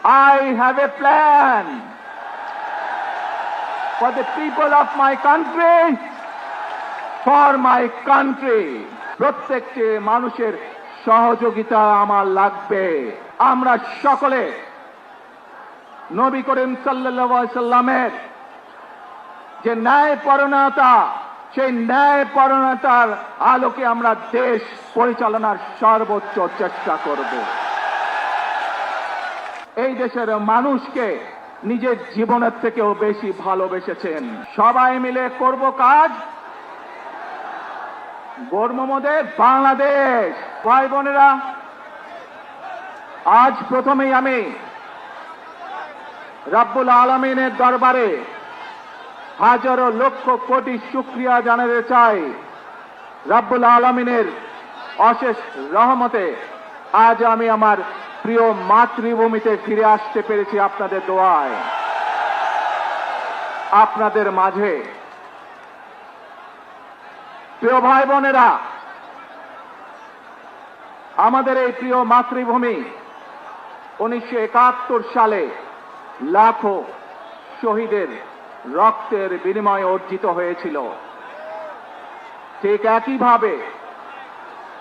I have a plan for the people of my country, for my country. প্রত্যেকটি মানুষের সহযোগিতা আমার লাগবে। আমরা সকলে নবী করিম সাল্লাল্লাহু আলাইহি সাল্লামের যে ন্যায়পরায়ণতা, সেই ন্যায়পরায়ণতার আলোকে আমরা দেশ পরিচালনার সর্বোচ্চ চেষ্টা করব। এই দেশের মানুষকে নিজের জীবনের থেকেও বেশি ভালোবেসেছেন। সবাই মিলে করব কাজ, গর্ব মোদের বাংলাদেশ। ভাই বোনেরা, আজ প্রথমেই আমি রব্বুল আলামিনের দরবারে হাজারো লক্ষ কোটি শুকরিয়া জানাতে চাই। রব্বুল আলামিনের অশেষ রহমতে আজ আমি আমার প্রিয় মাতৃভূমিতে ফিরে আসতে পেরেছি আপনাদের দোয়ায়। আপনাদের মাঝে প্রিয় ভাই বোনেরা, আমাদের এই প্রিয় মাতৃভূমি 1971 সালে লাখো শহীদের রক্তের বিনিময়ে অর্জিত হয়েছিল। ঠিক একইভাবে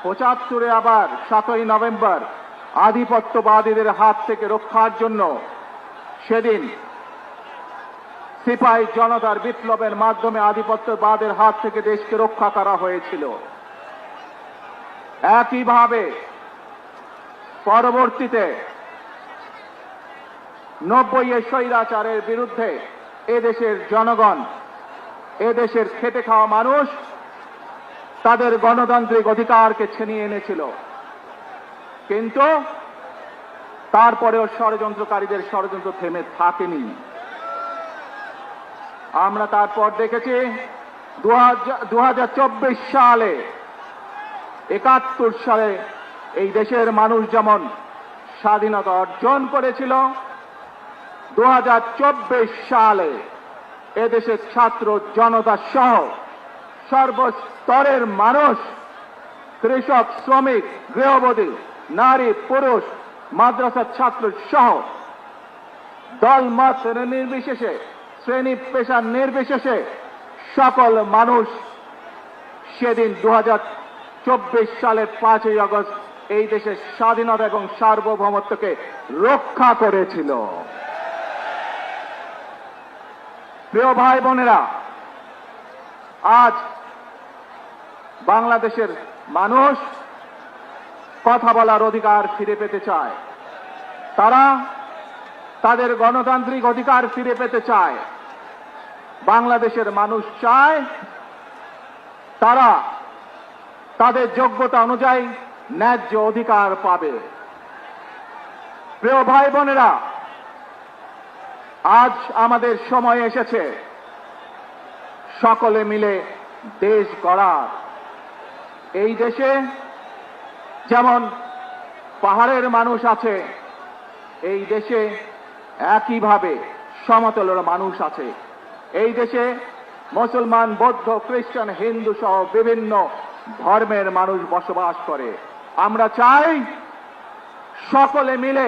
75-এ আবার 7ই নভেম্বর আধিপত্যবাদীদের হাত থেকে রক্ষার জন্য সেদিন সিপাহী জনতার বিপ্লবের মাধ্যমে আধিপত্যবাদের হাত থেকে দেশকে রক্ষা করা হয়েছিল। একইভাবে পরবর্তীতে 90-এর স্বৈরাচারের বিরুদ্ধে এদেশের জনগণ, এদেশের খেটে খাওয়া মানুষ তাদের গণতান্ত্রিক অধিকারকে ছিনিয়ে এনেছিল। কিন্তু তারপরেও ষড়যন্ত্রকারীদের ষড়যন্ত্র থেমে থাকেনি। আমরা তারপর দেখেছি 2024 সালে, 71 সালে এই দেশের মানুষ যেমন স্বাধীনতা অর্জন করেছিল, 2024 সালে এদেশের ছাত্র জনতা সহ সর্বস্তরের মানুষ, কৃষক, শ্রমিক, গৃহবধূ, নারী, পুরুষ, মাদ্রাসার ছাত্র সহ দল মত নির্বিশেষে, শ্রেণী পেশা নির্বিশেষে সকল মানুষ সেদিন 2024 সালের 5ই আগস্ট এই দেশের স্বাধীনতা এবং সার্বভৌমত্বকে রক্ষা করেছিল। প্রিয় ভাই বোনেরা, আজ বাংলাদেশের মানুষ কথা বলার অধিকার ফিরে পেতে চায়। তারা তাদের গণতান্ত্রিক অধিকার ফিরে পেতে চায়। বাংলাদেশের মানুষ চায় তারা তাদের যোগ্যতা অনুযায়ী ন্যায্য অধিকার পাবে। প্রিয় ভাই বোনেরা, আজ আমাদের সময় এসেছে সকলে মিলে দেশ গড়ার। এই দেশে যেমন পাহাড়ের মানুষ আছে, এই দেশে একইভাবে সমতলের মানুষ আছে। এই দেশে মুসলমান, বৌদ্ধ, খ্রিস্টান, হিন্দু সহ বিভিন্ন ধর্মের মানুষ বসবাস করে। আমরা চাই সকলে মিলে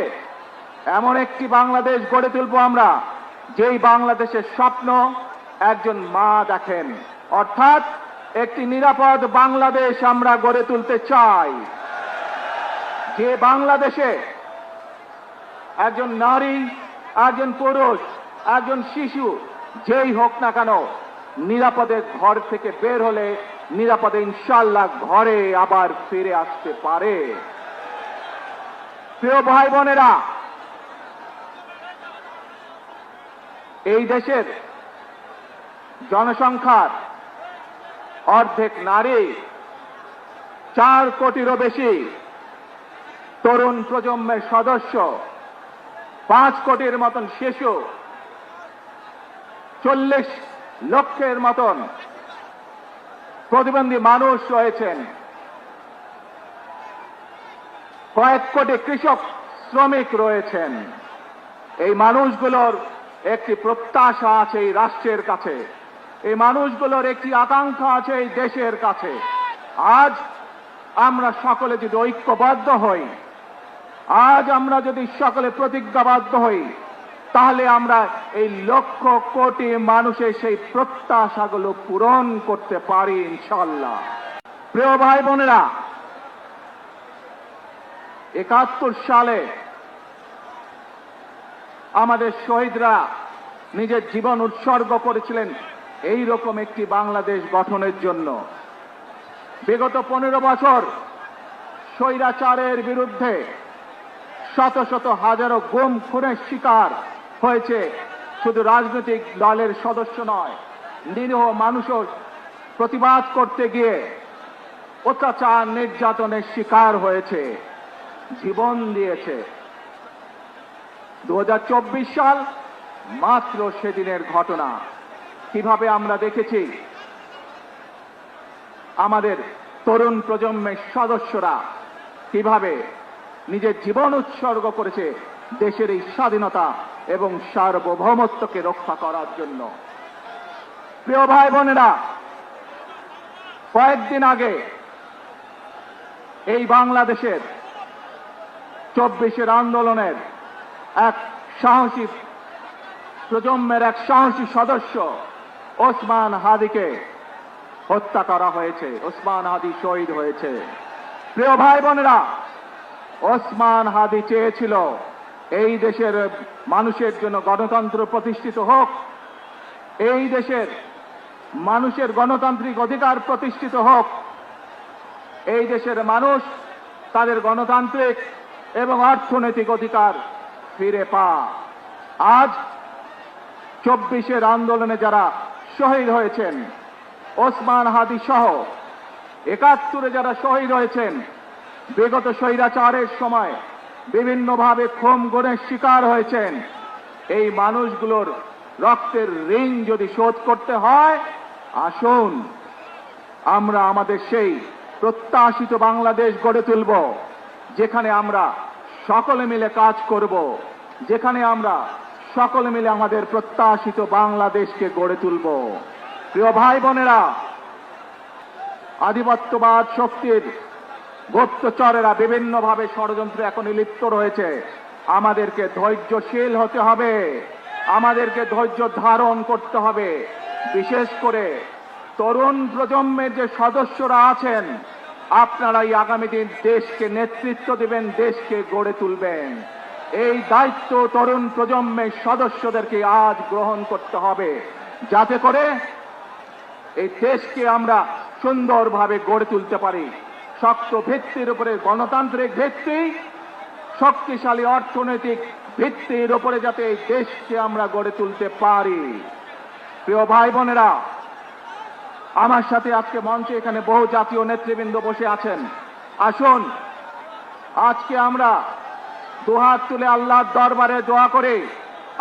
এমন একটি বাংলাদেশ গড়ে তুলব আমরা, যেই বাংলাদেশের স্বপ্ন একজন মা দেখেন, অর্থাৎ একটি নিরাপদ বাংলাদেশ আমরা গড়ে তুলতে চাই। যে বাংলাদেশে একজন নারী, একজন পুরুষ, একজন শিশু যেই হোক না কেন নিরাপদে ঘর থেকে বের হলে নিরাপদে ইনশাআল্লাহ ঘরে আবার ফিরে আসতে পারে। প্রিয় ভাই বোনেরা, এই দেশের জনসংখ্যার অর্ধেক নারী, 4 কোটিরও বেশি তরুণ প্রজন্মের সদস্য, 5 কোটির মতন শিশু, 40 লক্ষের মতন প্রতিবন্ধী মানুষ রয়েছেন, কয়েক কোটি কৃষক, শ্রমিক রয়েছেন। এই মানুষগুলোর একটি প্রত্যাশা আছে এই রাষ্ট্রের কাছে, এই মানুষগুলোর একটি আকাঙ্ক্ষা আছে এই দেশের কাছে। আজ আমরা সকলে যদি ঐক্যবদ্ধ হই, আজ আমরা যদি সকলে প্রতিজ্ঞাবদ্ধ হই, তাহলে আমরা এই লক্ষ কোটি মানুষের সেই প্রত্যাশাগুলো পূরণ করতে পারি ইনশাআল্লাহ। প্রিয় ভাই বোনেরা, ৭১ সালে আমাদের শহীদরা নিজের জীবন উৎসর্গ করেছিলেন এই রকম একটি বাংলাদেশ গঠনের জন্য। বিগত 15 বছর স্বৈরাচারের বিরুদ্ধে শত শত হাজারো গুম খুনের শিকার হয়েছে শুধু রাজনৈতিক দলের সদস্য নয়, নিরীহ মানুষও প্রতিবাদ করতে গিয়ে অত্যাচার নির্যাতনের শিকার হয়েছে, জীবন দিয়েছে। 2024 সাল মাত্র সেদিনের ঘটনা। কিভাবে আমরা দেখেছি আমাদের তরুণ প্রজন্মের সদস্যরা কিভাবে নিজের জীবন উৎসর্গ করেছে দেশের এই স্বাধীনতা এবং সার্বভৌমত্বকে রক্ষা করার জন্য। প্রিয় ভাই বোনেরা, কয়েকদিন আগে এই বাংলাদেশের 24 আন্দোলনের এক সাহসী প্রজন্মের এক সাহসী সদস্য ওসমান হাদিকে হত্যা করা হয়েছে। ওসমান হাদি শহীদ হয়েছে। প্রিয় ভাই বোনেরা, ওসমান হাদি চেয়েছিল এই দেশের মানুষের জন্য গণতন্ত্র প্রতিষ্ঠিত হোক, এই দেশের মানুষের গণতান্ত্রিক অধিকার প্রতিষ্ঠিত হোক, এই দেশের মানুষ তাদের গণতান্ত্রিক এবং অর্থনৈতিক অধিকার ফিরে পায়। আজ 24 আন্দোলনে যারা শহীদ হয়েছেন, ওসমান হাদি সহ 71 যারা শহীদ হয়েছেন, বিগত স্বৈরাচারের সময় বিভিন্নভাবে খুন গুমের শিকার হয়েছেন, এই মানুষগুলোর রক্তের ঋণ যদি শোধ করতে হয়, আসুন আমরা আমাদের সেই প্রত্যাশিত বাংলাদেশ গড়ে তুলব, যেখানে আমরা সকলে মিলে কাজ করব, যেখানে আমরা সকলে মিলে আমাদের প্রত্যাশিত বাংলাদেশকে গড়ে তুলব। প্রিয় ভাই বোনেরা, আধিপত্যবাদ শক্তির গুপ্তচরেরা বিভিন্নভাবে ষড়যন্ত্রে এখনই লিপ্ত রয়েছে। আমাদেরকে ধৈর্যশীল হতে হবে, আমাদেরকে ধৈর্য ধারণ করতে হবে। বিশেষ করে তরুণ প্রজন্মের যে সদস্যরা আছেন, আপনারাই আগামী দিন দেশকে নেতৃত্ব দিবেন, দেশকে গড়ে তুলবেন। এই দায়িত্ব তরুণ প্রজন্মের সদস্যদেরকে আজ গ্রহণ করতে হবে, যাতে করে এই দেশকে আমরা সুন্দরভাবে গড়ে তুলতে পারি। শক্ত ভিত্তির উপরে গণতান্ত্রিক ভিত্তি, শক্তিশালী অর্থনৈতিক ভিত্তির উপরে যাতে এই দেশকে আমরা গড়ে তুলতে পারি। প্রিয় ভাই বোনেরা, আমার সাথে আজকে মঞ্চে এখানে বহু জাতীয় নেতৃবৃন্দ বসে আছেন। আসুন আজকে আমরা দুহাত তুলে আল্লাহর দরবারে দোয়া করে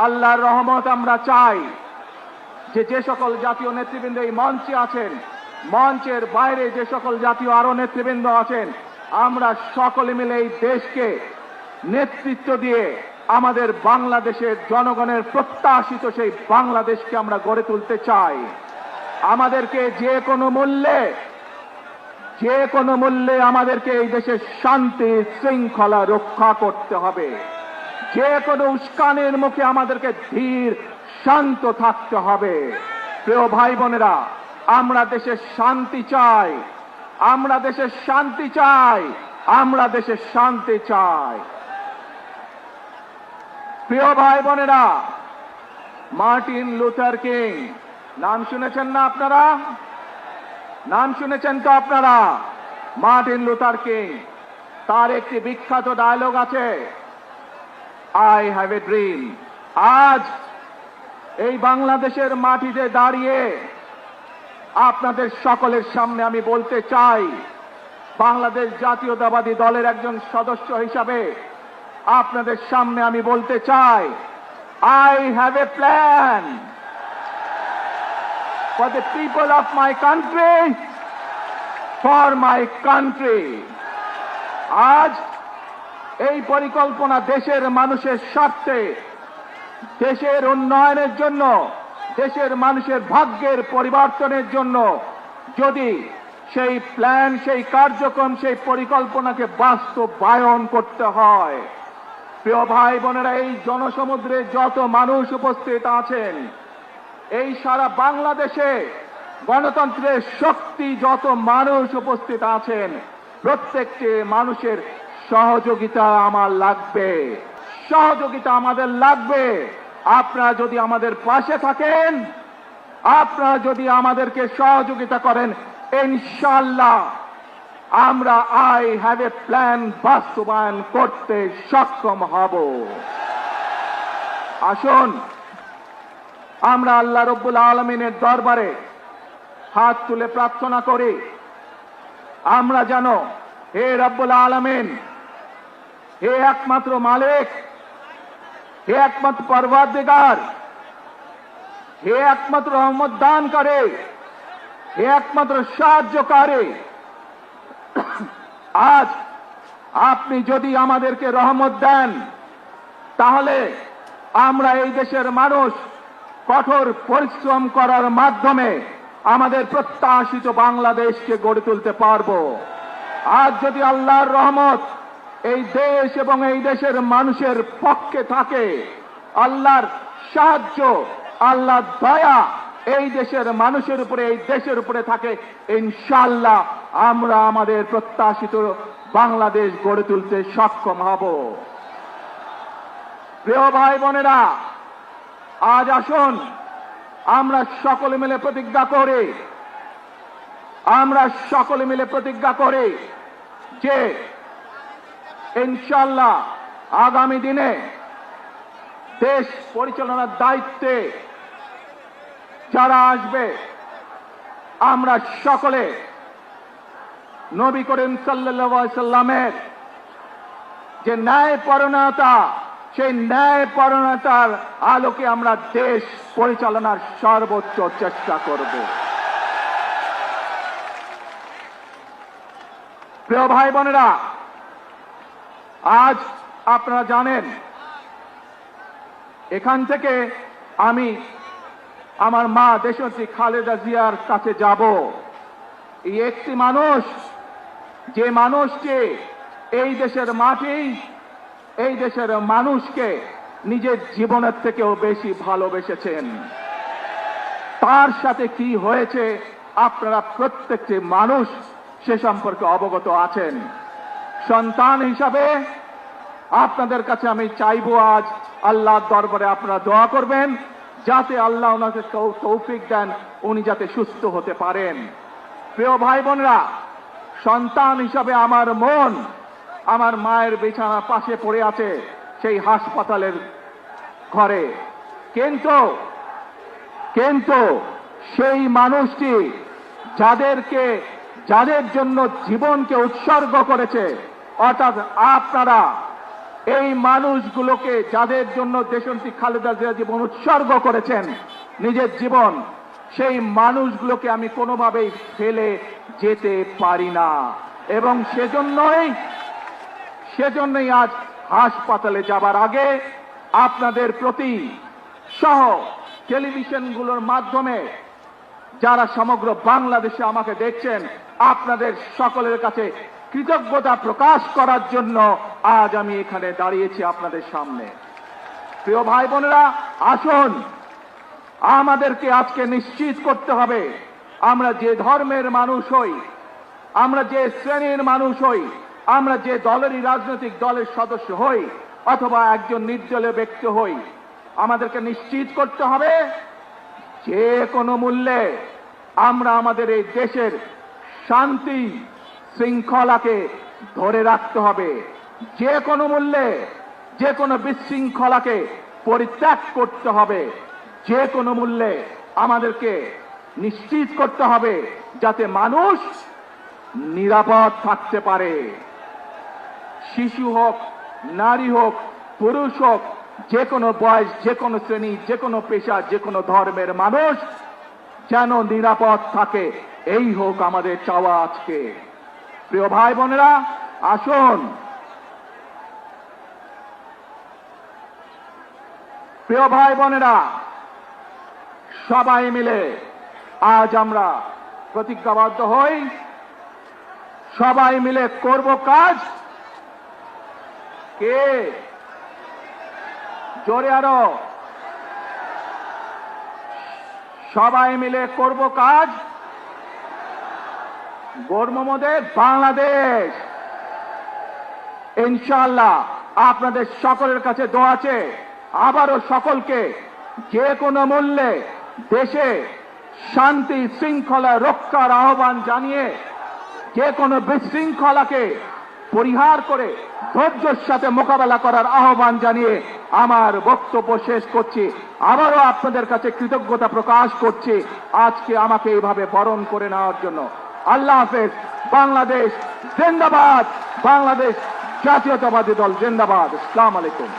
আল্লাহর রহমত আমরা চাই। যে সকল জাতীয় নেতৃবৃন্দ এই মঞ্চে আছেন, মঞ্চের বাইরে যে সকল জাতীয় আরো নেতৃবৃন্দ আছেন, আমরা সকলে মিলে এই দেশকে নেতৃত্ব দিয়ে আমাদের বাংলাদেশের জনগণের প্রত্যাশিত সেই বাংলাদেশকে আমরা গড়ে তুলতে চাই। আমাদেরকে যে কোনো মূল্যে আমাদেরকে এই দেশের শান্তি শৃঙ্খলা রক্ষা করতে হবে। যে কোনো উস্কানির মুখে আমাদেরকে ধীর শান্ত থাকতে হবে। প্রিয় ভাই বোনেরা, আমরা দেশের শান্তি চাই, আমরা দেশের শান্তি চাই, আমরা দেশের শান্তি চাই। প্রিয় ভাই বোনেরা, মার্টিন লুথার কিং নাম শুনেছেন না আপনারা? নাম শুনেছেন তো আপনারা? মার্টিন লুথার কিং, তার একটি বিখ্যাত ডায়লগ আছে, আই হ্যাভ এ ড্রিম। আজ এই বাংলাদেশের মাটিতে দাঁড়িয়ে আপনাদের সকলের সামনে আমি বলতে চাই, বাংলাদেশ জাতীয়তাবাদী দলের একজন সদস্য হিসাবে আপনাদের সামনে আমি বলতে চাই, I have a plan for the people of my country, for my country. আজ এই পরিকল্পনা দেশের মানুষের স্বার্থে, দেশের উন্নয়নের জন্য, দেশের মানুষের ভাগ্যের পরিবর্তনের জন্য যদি সেই প্ল্যান, সেই কার্যক্রম, সেই পরিকল্পনাকে বাস্তবায়ন করতে হয়। প্রিয় ভাই বোনেরা, এই জনসমুদ্রে যত মানুষ উপস্থিত আছেন, এই সারা বাংলাদেশে গণতন্ত্রের শক্তি যত মানুষ উপস্থিত আছেন, প্রত্যেকটি মানুষের সহযোগিতা আমার লাগবে, সহযোগিতা আমাদের লাগবে। আপনারা যদি আমাদের পাশে থাকেন, আপনারা যদি আমাদেরকে সহযোগিতা করেন, ইনশাআল্লাহ আমরা আই হ্যাভ এ প্ল্যান বাস্তবায়ন করতে সক্ষম হব। আসুন আমরা আল্লাহ রব্বুল আলামিনের দরবারে হাত তুলে প্রার্থনা করি, আমরা যেন, হে রব্বুল আলামিন, হে একমাত্র মালিক, হে একমাত্র পরওয়ারদিগার, হে একমাত্র রহমত দানকারী, হে একমাত্র সাহায্যকারী, আজ আপনি যদি আমাদেরকে রহমত দেন, তাহলে আমরা এই দেশের মানুষ কঠোর পরিশ্রম করার মাধ্যমে আমাদের প্রত্যাশিত বাংলাদেশকে গড়ে তুলতে পারব। আজ যদি আল্লাহর রহমত এই দেশ এবং এই দেশের মানুষের পক্ষে থাকে, আল্লাহর সাহায্য, আল্লাহর দয়া এই দেশের মানুষের উপরে, এই দেশের উপরে থাকে, ইনশাআল্লাহ আমরা আমাদের প্রত্যাশিত বাংলাদেশ গড়ে তুলতে সক্ষম হব। প্রিয় ভাই বোনেরা, আজ আসুন আমরা সকলে মিলে প্রতিজ্ঞা করি, আমরা সকলে মিলে প্রতিজ্ঞা করি যে ইনশাআল্লাহ আগামী দিনে দেশ পরিচালনার দায়িত্বে যারা আসবে, আমরা সকলে নবী করিম সাল্লাল্লাহু আলাইহি সাল্লামের যে ন্যায়পরায়ণতা, সেই ন্যায়পরায়ণতার আলোকে আমরা দেশ পরিচালনার সর্বোচ্চ চেষ্টা করব। প্রিয় ভাই বোনেরা, আজ আপনারা জানেন এখান থেকে আমি আমার মা দেশনেত্রী খালেদা জিয়ার কাছে যাব। এই একটি মানুষ, যে মানুষকে এই দেশের মাটি, এই দেশের মানুষকে নিজের জীবনের থেকেও বেশি ভালোবেসেছেন, তার সাথে কি হয়েছে আপনারা প্রত্যেকটি মানুষ সে সম্পর্কে অবগত আছেন। সন্তান হিসাবে আপনাদের কাছে আমি চাইবো, আজ আল্লাহর দরবারে আপনারা দোয়া করবেন যাতে আল্লাহ ওনাকে তৌফিক দেন, উনি যাতে সুস্থ হতে পারেন। প্রিয় ভাই বোনেরা, সন্তান হিসাবে আমার মন আমার মায়ের বিছানার পাশে পড়ে আছে সেই হাসপাতালের ঘরে, কিন্তু সেই মানুষটি যাদের জন্য জীবনকে উৎসর্গ করেছে, অর্থাৎ আপনারা এই মানুষগুলোকে, যাদের জন্য দেশনেত্রী খালেদা জিয়া জীবন উৎসর্গ করেছেন, নিজের জীবন, সেই মানুষগুলোকে আমি কোনোভাবেই ফেলে যেতে পারি না। এবং সেজন্যই আজ হাসপাতালে যাবার আগে আপনাদের প্রতি সহ টেলিভিশনগুলোর মাধ্যমে যারা সমগ্র বাংলাদেশে আমাকে দেখছেন, আপনাদের সকলের কাছে কৃতজ্ঞতা প্রকাশ করার জন্য আজ আমি এখানে দাঁড়িয়েছি আপনাদের সামনে। প্রিয় ভাই বোনেরা, আসুন আমাদেরকে আজকে নিশ্চিত করতে হবে, আমরা যে ধর্মের মানুষ হই, আমরা যে শ্রেণীর মানুষ হই, আমরা যে দলেরই রাজনৈতিক দলের সদস্য হই অথবা একজন নির্দলীয় ব্যক্তি হই, আমাদেরকে নিশ্চিত করতে হবে যে কোনো মূল্যে আমরা আমাদের এই দেশের শান্তি শৃঙ্খলাকে ধরে রাখতে হবে। যে কোনো মূল্যে যে কোনো বিশৃঙ্খলাকে পরিত্যাগ করতে হবে। যে কোনো মূল্যে আমাদেরকে নিশ্চিত করতে হবে যাতে মানুষ নিরাপদ থাকতে পারে। শিশু হোক, নারী হোক, পুরুষ হোক, যে কোনো বয়স, যে কোনো শ্রেণী, যে কোনো পেশা, যে কোনো ধর্মের মানুষ যেন নিরাপদ থাকে, এই হোক আমাদের চাওয়া আজকে। প্রিয় ভাই বোনেরা, আসুন প্রিয় ভাই বোনেরা, সবাই মিলে আজ আমরা প্রতিজ্ঞাবদ্ধ হই সবাই মিলে করব কাজ। কে? জোরে আরো। সবাই মিলে করব কাজ, গড়ব মোদের বাংলাদেশ। ইনশাআল্লাহ আপনাদের সকলের কাছে দোয়া আছে, আবারও সকলকে যে কোনো মূল্যে দেশে শান্তি শৃঙ্খলা রক্ষার আহ্বান জানিয়ে যে কোনো বিশৃঙ্খলাকে পরিহার করে ধৈর্যের সাথে মোকাবেলা করার আহ্বান জানিয়ে আমার বক্তব্য শেষ করছি। আবারও আপনাদের কাছে কৃতজ্ঞতা প্রকাশ করছি আজকে আমাকে এইভাবে বরণ করে নেওয়ার জন্য। আল্লাহ হাফেজ। বাংলাদেশ জিন্দাবাদ। বাংলাদেশ জাতীয়তাবাদী দল জিন্দাবাদ। আসসালামু আলাইকুম।